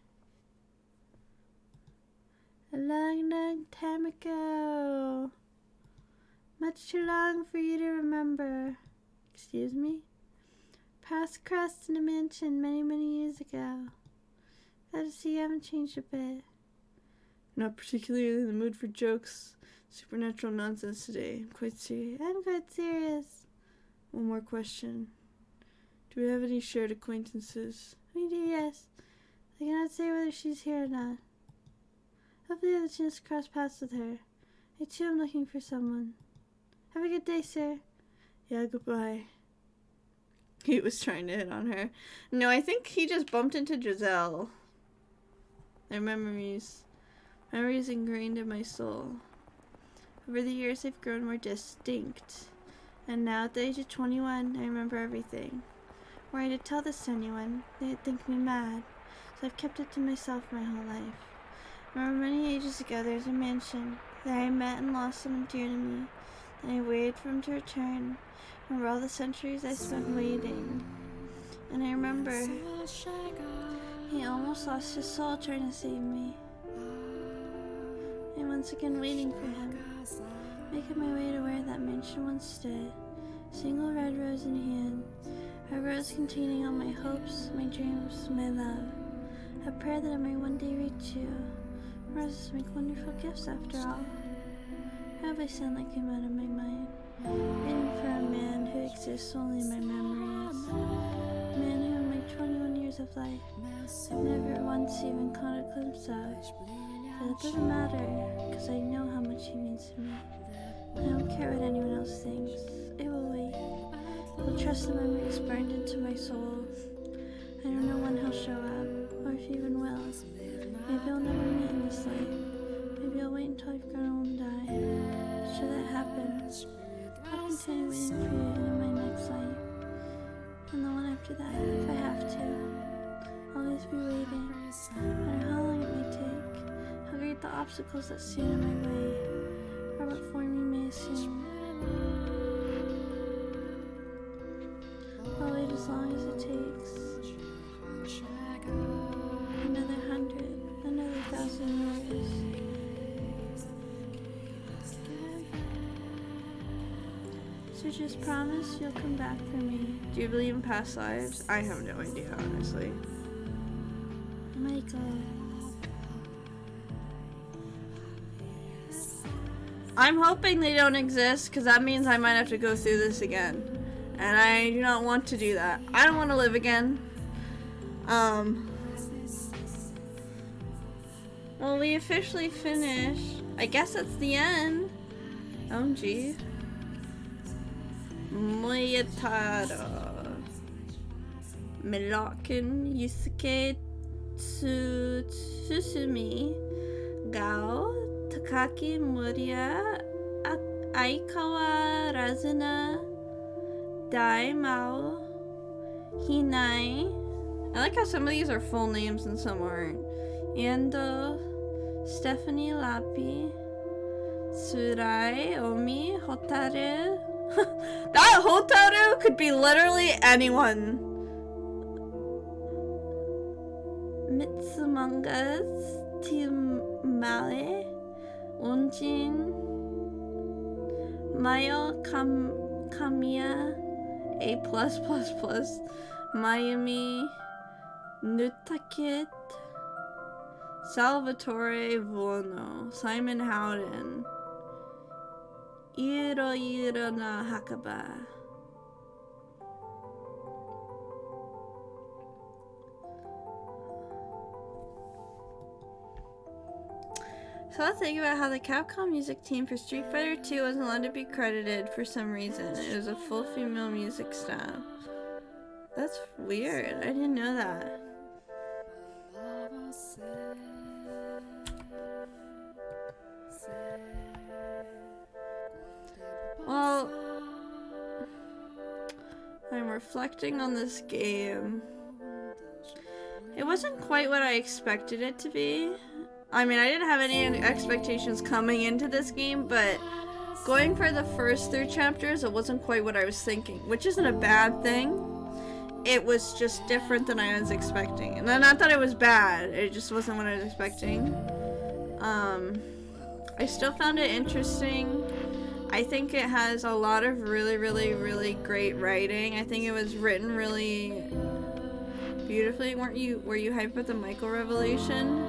A long, long time ago. Much too long for you to remember. Excuse me? Past crossed in a mansion many, many years ago. Glad to see you haven't changed a bit. Not particularly in the mood for jokes, supernatural nonsense today. I'm quite serious. One more question. Do we have any shared acquaintances? We do, yes. I cannot say whether she's here or not. Hopefully I have the chance to cross paths with her. I too am looking for someone. Have a good day, sir. Yeah, goodbye. He was trying to hit on her. No, I think he just bumped into Giselle. Their memories ingrained in my soul. Over the years, they've grown more distinct. And now, at the age of 21, I remember everything. Were I to tell this to anyone, they'd think me mad. So I've kept it to myself my whole life. I remember many ages ago, there was a mansion. There I met and lost someone dear to me. Then I waited for him to return. I remember all the centuries I spent waiting. And I remember he almost lost his soul trying to save me. I'm once again waiting for him, making my way to where that mansion once stood. Single red rose in hand, a rose containing all my hopes, my dreams, my love. A prayer that I may one day reach you. Roses make wonderful gifts after all. I hope I sound like I'm out of my mind, waiting for a man who exists only in my memories. A man who in my 21 years of life I've never once even caught a glimpse of. But it doesn't matter, because I know how much he means to me. I don't care what anyone else thinks. It will wait. I will trust the memories burned into my soul. I don't know when he'll show up, or if he even will. Maybe I'll never meet in this life. Maybe I'll wait until I've grown old and die. Should that happen, I'll continue waiting for you in my next life. And the one after that, if I have to. I'll always be waiting, no matter how long it may take. How great the obstacles that stand in my way, or what form you may assume. I'll wait as long as it takes. Another 100, another 1,000 years. So just promise you'll come back for me. Do you believe in past lives? I have no idea, honestly. Michael. I'm hoping they don't exist, because that means I might have to go through this again. And I do not want to do that. I don't want to live again. Well, we officially finished. I guess that's the end. OMG. Moyataro. Milaken Yusuke Tsusumi. Gao. Takaki Moria. Aikawa Razuna. Dai Mao. Hinai. I like how some of these are full names and some aren't. Ando. Stephanie Lapi. Tsurai Omi Hotaru. That Hotaru could be literally anyone. Mitsumangas Timale Onjin Mayo Kamiya A+++ Mayumi Nutakit Salvatore Vuono Simon Howden Iro na Hakaba. So let's think about how the Capcom music team for Street Fighter 2 wasn't allowed to be credited for some reason. It was a full female music staff. That's weird. I didn't know that. Well, I'm reflecting on this game. It wasn't quite what I expected it to be. I mean, I didn't have any expectations coming into this game, but going for the first 3 chapters, it wasn't quite what I was thinking, which isn't a bad thing. It was just different than I was expecting. And not that it was bad, it just wasn't what I was expecting. I still found it interesting. I think it has a lot of really great writing. I think it was written really beautifully. Were you hyped with the Michael revelation?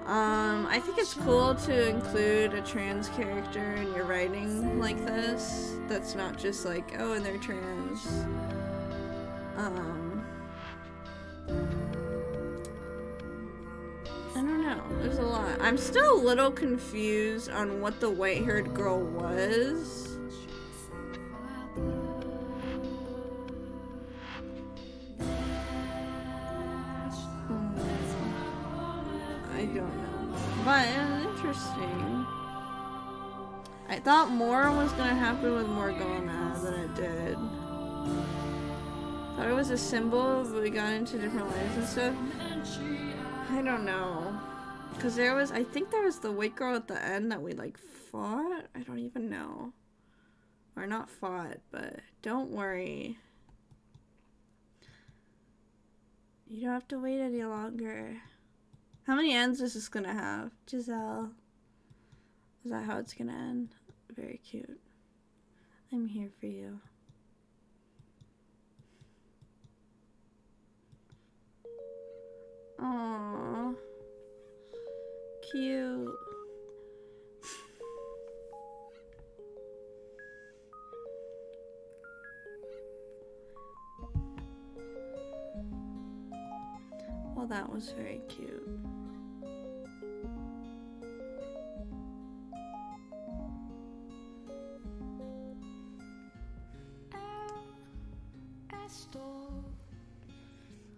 I think it's cool to include a trans character in your writing like this. That's not just like, oh, and they're trans. I don't know. There's a lot. I'm still a little confused on what the white-haired girl was. But it was interesting. I thought more was gonna happen with Morgana than it did. Thought it was a symbol, but we got into different lives and stuff. I don't know. Cause there was, I think there was the white girl at the end that we like fought? I don't even know. Or not fought, but don't worry. You don't have to wait any longer. How many ends is this gonna have? Giselle. Is that how it's gonna end? Very cute. I'm here for you. Aww. Cute. Well, that was very cute.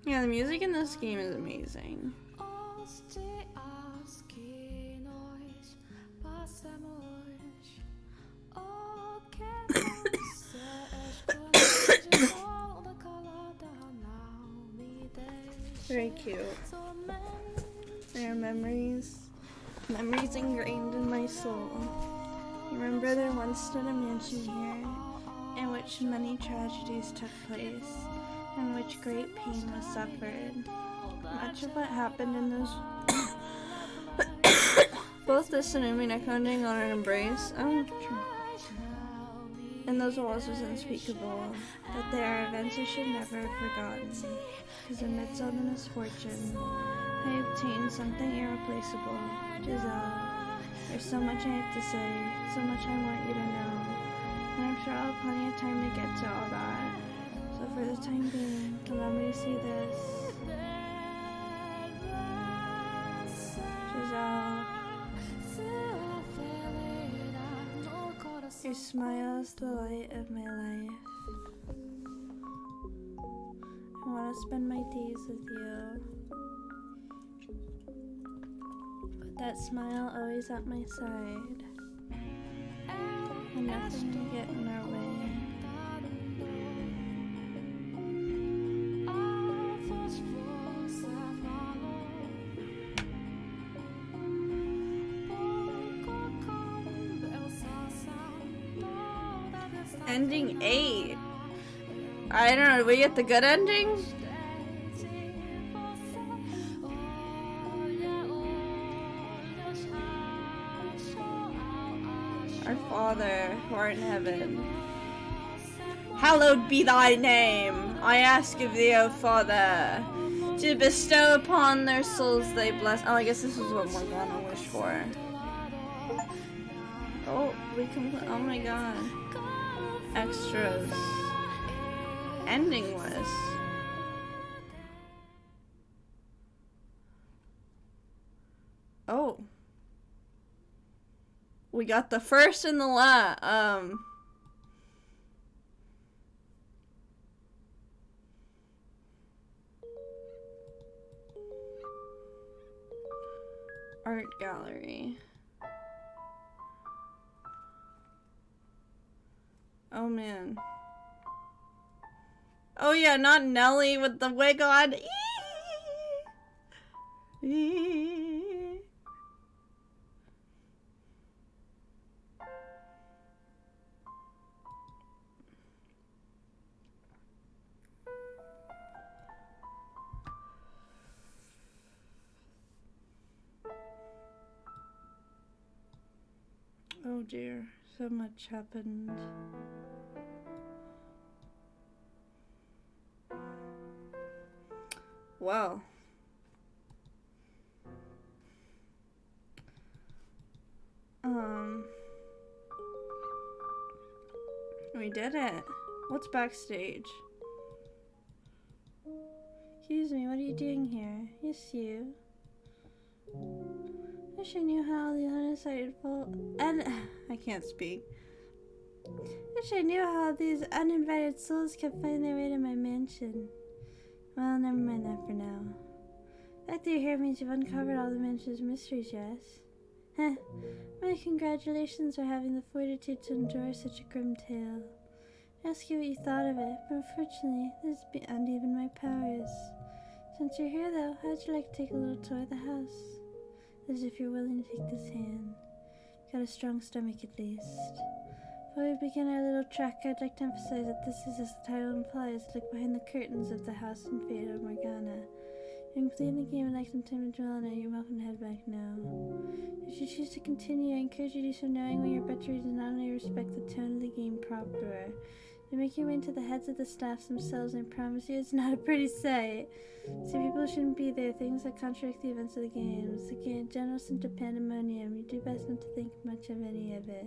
Yeah, the music in this game is amazing. Very cute. There are memories ingrained in my soul. Remember there once stood a mansion here, in which many tragedies took place, in which great pain was suffered. Much of what happened in those both the Tsunami neck ending on an embrace, and those walls was unspeakable, but there are events I should never have forgotten, because amidst all the misfortune, I obtained something irreplaceable. Giselle, there's so much I have to say, so much I want you to know, and I'm sure I'll have plenty of time to get to all that. So for the time being, allow me to see this. Giselle, your smile is the light of my life. I want to spend my days with you. But that smile always at my side. And nothing to get in our way. Ending 8. I don't know, did we get the good ending? Our Father, who art in heaven, hallowed be thy name. I ask of thee, O Father, to bestow upon their souls thy bless. Oh, I guess this is what Morgana wished for. Oh, we complete. Oh my god. Extras. Ending list. Oh. We got the first and the last. Art gallery. Oh man. Oh yeah, not Nelly with the wig on. Oh dear, so much happened. Well. We did it. What's backstage? Excuse me, what are you doing here? Yes, you. I wish I knew how the uninvited I can't speak. Wish I knew how these uninvited souls could find their way to my mansion. Well, never mind that for now. That through here means you've uncovered all the mansion's mysteries, yes? Heh. My congratulations for having the fortitude to endure such a grim tale. I asked you what you thought of it, but unfortunately, this is beyond even my powers. Since you're here, though, how'd you like to take a little tour of the house? As if you're willing to take this hand. Got a strong stomach, at least. Before we begin our little trek, I'd like to emphasize that this is, as the title implies, look behind the curtains of the house in Fata, Morgana. You're completing the game and like some time to dwell on it, you're welcome to head back now. If you choose to continue, I encourage you to do so knowing when you're about to read not only respect the tone of the game proper. You make your way into the heads of the staffs themselves, and I promise you it's not a pretty sight. See, people shouldn't be there, things that contradict the events of the game. It's a general sense of pandemonium. You do best not to think much of any of it.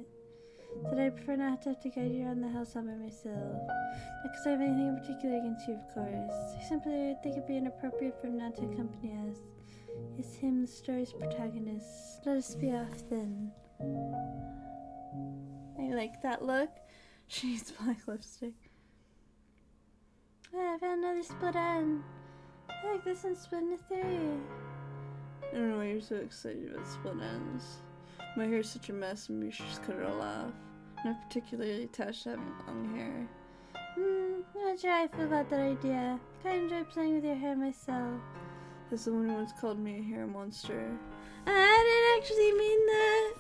That I prefer not to have to guide you around the house all by myself. Not because I have anything in particular against you, of course. I simply think it'd be inappropriate for him not to accompany us. It's him, the story's protagonist. Let us be off then. I like that look. She needs black lipstick. Oh, I found another split end. I like this one's split into 3. I don't know why you're so excited about split ends. My hair's such a mess and we should just cut it all off. I'm not particularly attached to having long hair. I'm not sure how I feel about that idea. I kinda enjoy playing with your hair myself. As someone who once called me a hair monster. I didn't actually mean that.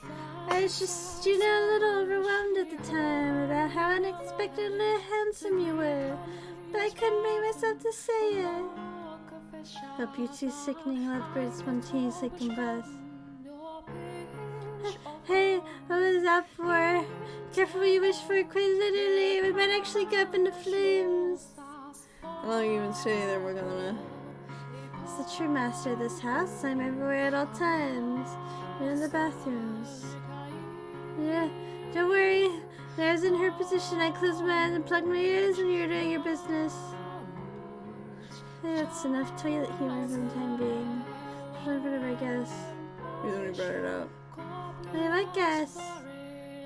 I was just, a little overwhelmed at the time about how unexpectedly handsome you were. But I couldn't bring myself to say it. Hope you two sickening lovebirds spontaneously combust. Hey, what was that for? Careful what you wish for, quite literally. We might actually go up into flames. How long you been staying there, Morgana? It's the true master of this house. I'm everywhere at all times. Even in the bathrooms. Yeah, don't worry. When I was in her position, I closed my eyes and plugged my ears when you were doing your business. That's enough toilet humor for the time being. Whatever, I guess. You're the one who brought it up. I guess.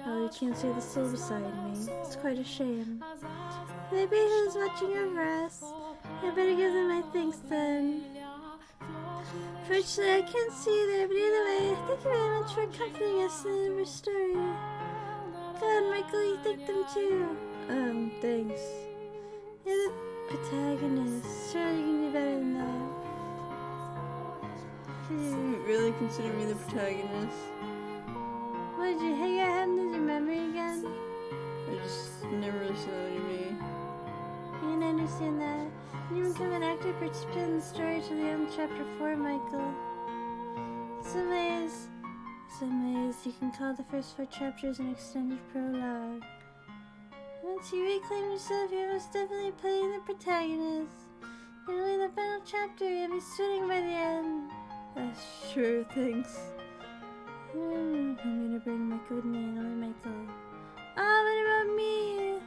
Oh, you can't see the soul beside me. It's quite a shame. Maybe who's watching over us? I better give them my thanks then. Fortunately, I can't see there, but either way, thank you very much for accompanying us in our story. God, Michael, you thank them too. Thanks. You're the protagonist. Surely you can do better than that. You really consider me the protagonist? What, did you hang your head and lose your memory again? I just never really see that in me. You can understand that. You become an active participant in the story to the end of chapter 4, Michael. Some ways, you can call the first 4 chapters an extended prologue. Once you reclaim yourself, you're most definitely playing the protagonist. And only the final chapter, you'll be sweating by the end. Sure, thanks. I'm gonna bring Michael with me, and only Michael. Oh, what about me?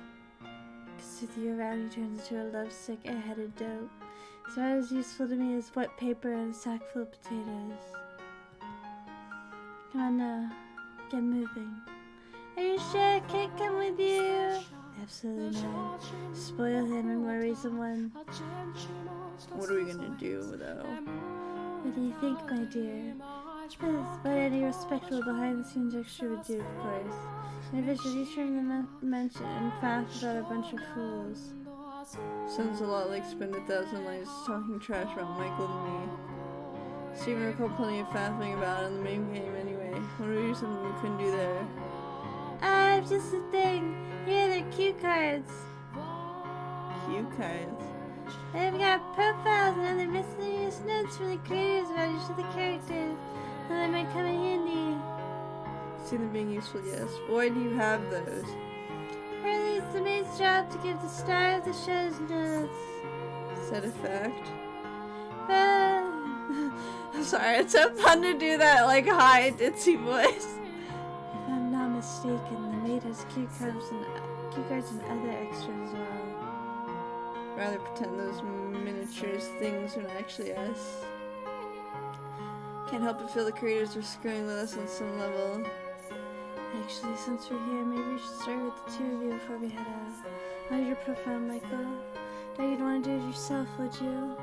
Because with you around, he turns into a lovesick, airheaded dope. So what is useful to me is wet paper and a sack full of potatoes. Come on now, get moving. Are you sure I can't come with you? Absolutely not. Spoil him in more ways than one. What are we gonna do, though? What do you think, my dear? That's what any respectable behind-the-scenes extra would do, of course. And if it's each from the mention and fact about a bunch of fools. Sounds a lot like spend 1,000 lives talking trash about Michael and me. Steven recalled plenty of faffing about it in the main game anyway. What do we do something we couldn't do there? Just a thing. Here, they're cue cards. Cue cards? They've got profiles and other miscellaneous notes from the creators about each of the characters. And they might come in handy. See them being useful, yes. Why do you have those? Apparently it's the maid's job to give the star of the show's notes. Is that a fact? I'm sorry, it's so fun to do that, like, high ditzy voice. If I'm not mistaken, the maid has cue cards and other extras as well. Rather pretend those miniatures things are not actually us. Can't help but feel the creators are screwing with us on some level. Actually, since we're here, maybe we should start with the 2 of you before we head out. How's your profile, Michael? Doubt you'd want to do it yourself, would you?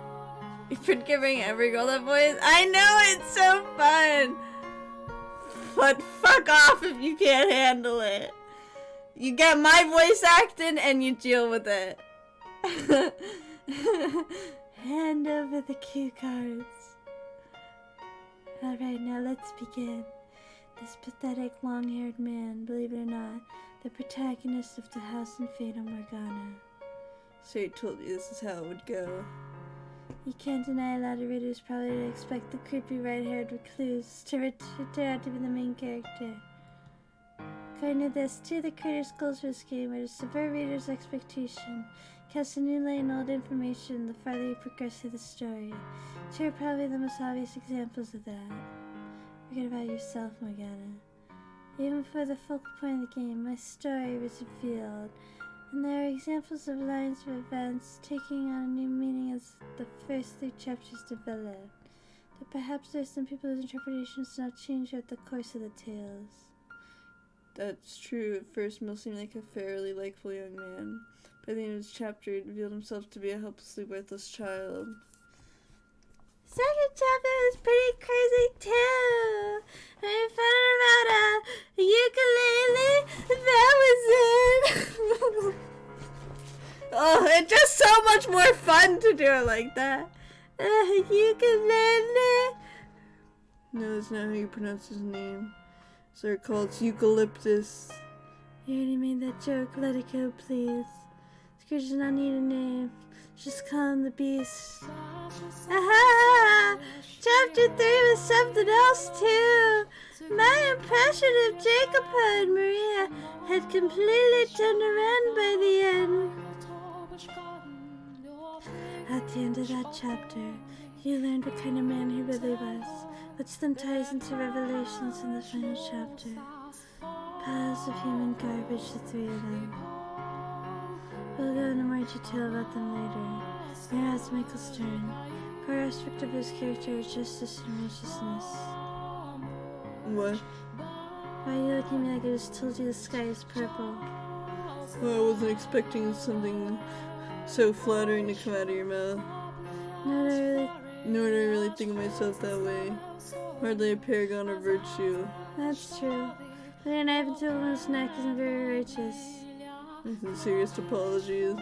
You've been giving every girl that voice. I know, it's so fun. But fuck off if you can't handle it. You get my voice acting and you deal with it. Hand over the cue cards. Alright, now let's begin. This pathetic long-haired man, believe it or not, the protagonist of the House and Fata Morgana. So I told you this is how it would go. You can't deny a lot of readers probably would expect the creepy red-haired recluse to turn out to be the main character. According to this, two of the creators' goals for this game are to subvert readers' expectation, cast a new light on old information the farther you progress through the story. Two are probably the most obvious examples of that. Forget about yourself, Morgana. Even for the focal point of the game, my story was revealed, and there are examples of lines of events taking on a new meaning as the first 3 chapters develop. But perhaps there's some people whose interpretations do not change throughout the course of the tales. That's true. At first, Mill seemed like a fairly likable young man. By the end of his chapter, he revealed himself to be a helplessly worthless child. Second chapter is pretty crazy too. I found out a ukulele. That was it. Oh, it's just so much more fun to do it like that. Ukulele. No, that's not how you pronounce his name. Sir, called eucalyptus. You already made that joke. Let it go, please. Scrooge does not need a name. Just call him the Beast. Aha! Chapter 3 was something else too. My impression of Jacob and Maria had completely turned around by the end. At the end of that chapter, you learned what kind of man he really was, which then ties into revelations in the final chapter. Piles of human garbage, the 3 of them. We'll go into more detail about them later. Now it's Michael's turn. Core aspect of his character is justice and righteousness. What? Why are you looking at me like I just told you the sky is purple? Well, I wasn't expecting something so flattering to come out of your mouth. Nor Nor do I really think of myself that way. Hardly a paragon of virtue. That's true. But an knife into a woman's neck isn't very righteous. This is serious apologies.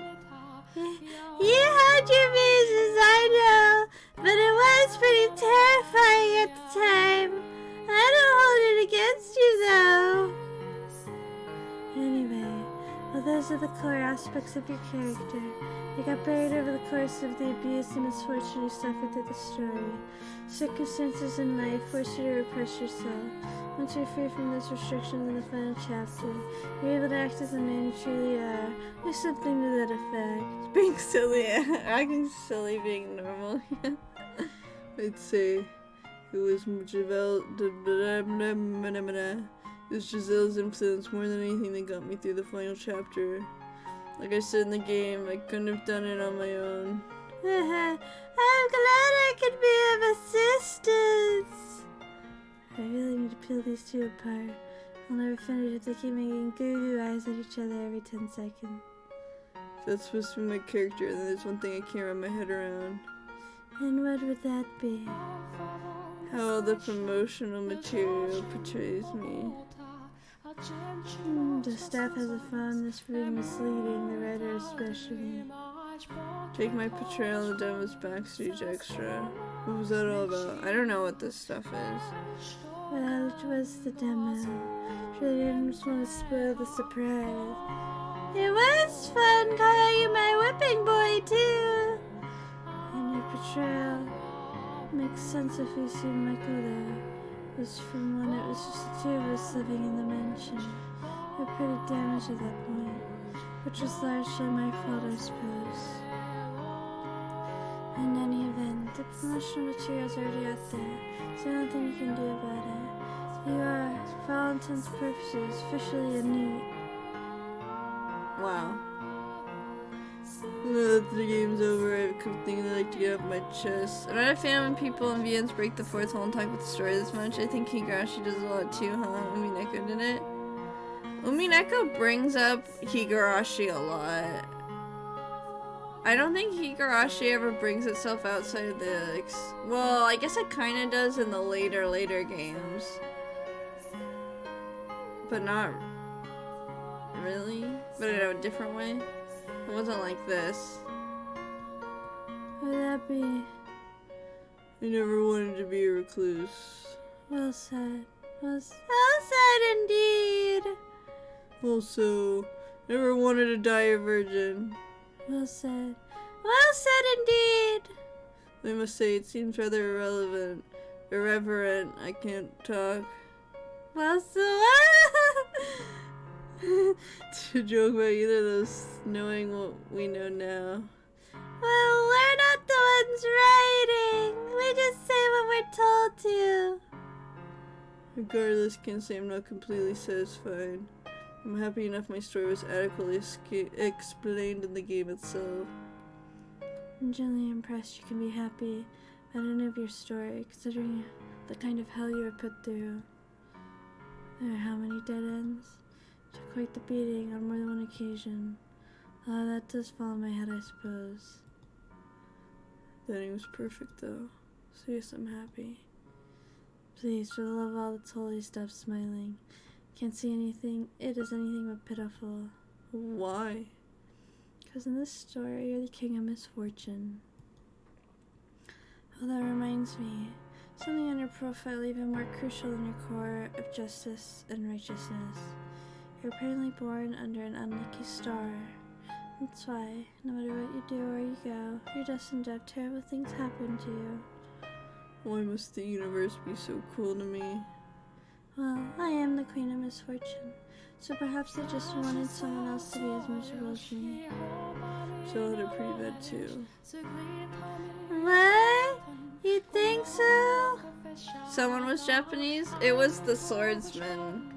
You had your reasons, I know, but it was pretty terrifying at the time. I don't hold it against you, though. Anyway, well, those are the core aspects of your character. They got buried over the course of the abuse and misfortune you suffered through the story. Circumstances in life force you to repress yourself. Once you're free from those restrictions in the final chapter, you're able to act as the man you truly are, or something to that effect. Being silly, acting silly, being normal. I'd say it was Giselle's influence more than anything that got me through the final chapter. Like I said in the game, I couldn't have done it on my own. I'm glad I could be of assistance. I really need to peel these two apart. I'll never finish if they keep making goo-goo eyes at each other every 10 seconds. That's supposed to be my character, and then there's one thing I can't wrap my head around. And what would that be? How all the promotional material portrays me. The staff hasn't found this really misleading, the writer especially. Take my portrayal of them as backstage extra. What was that all about? I don't know what this stuff is. Well, it was the demo. Really didn't just want to spoil the surprise. It was fun calling you my whipping boy, too. And your portrayal makes sense if you see Michael there. It was from when it was just the 2 of us living in the mansion. We were pretty damaged at that point, which was largely my fault, I suppose. In any event, the promotional material's already out there, so there's nothing you can do about it. You are, for all intents and purposes, officially a NEET. Wow. Now that the game's over, I have a couple things I'd like to get off my chest. I'm not a fan when people in VNs break the fourth wall and talk about the story this much. I think Higurashi does a lot too, huh? Umineko did it. Umineko brings up Higurashi a lot. I don't think Higurashi ever brings itself outside of the, well, I guess it kind of does in the later games. But not really. But in a different way. It wasn't like this. Would that be? I never wanted to be a recluse. Well said. Well said indeed. Also, never wanted to die a virgin. Well said. Well said indeed. I must say, it seems rather irreverent. I can't talk. Well said. To joke about either of those, knowing what we know now. Well, we're not the ones writing. We just say what we're told to. Regardless, can't say I'm not completely satisfied. I'm happy enough my story was adequately explained in the game itself. I'm genuinely impressed you can be happy at the end of your story, considering the kind of hell you were put through. There are how many dead ends? Took quite the beating on more than one occasion. That does fall on my head, I suppose. The ending was perfect, though. So yes, I'm happy. Please, for the love of all that's holy, stop smiling. Can't see anything. It is anything but pitiful. Why? Because in this story, you're the king of misfortune. Oh, that reminds me. Something on your profile even more crucial than your core of justice and righteousness. You're apparently born under an unlucky star. That's why, no matter what you do or where you go, you're destined to have terrible things happen to you. Why must the universe be so cruel to me? Well, I am the queen of misfortune, so perhaps I just wanted someone else to be as miserable as me. So had it pretty bad too. What? You think so? Someone was Japanese? It was the swordsman.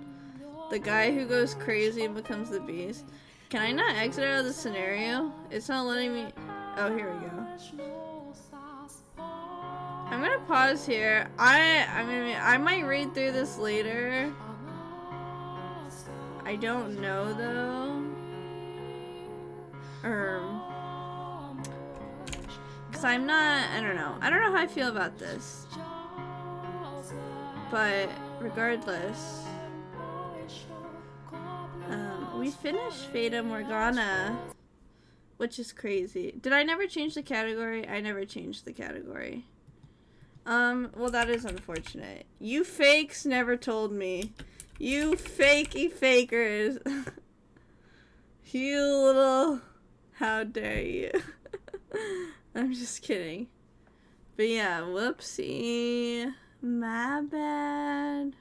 The guy who goes crazy and becomes the beast. Can I not exit out of the scenario? It's not letting me... Oh, here we go. I'm gonna pause here. I might read through this later. I don't know though. Cause I don't know. I don't know how I feel about this. But regardless, we finished Fata Morgana, which is crazy. Did I never change the category? I never changed the category. Well, that is unfortunate. You fakes never told me. You fakey fakers. You little... How dare you. I'm just kidding. But yeah, whoopsie. My bad.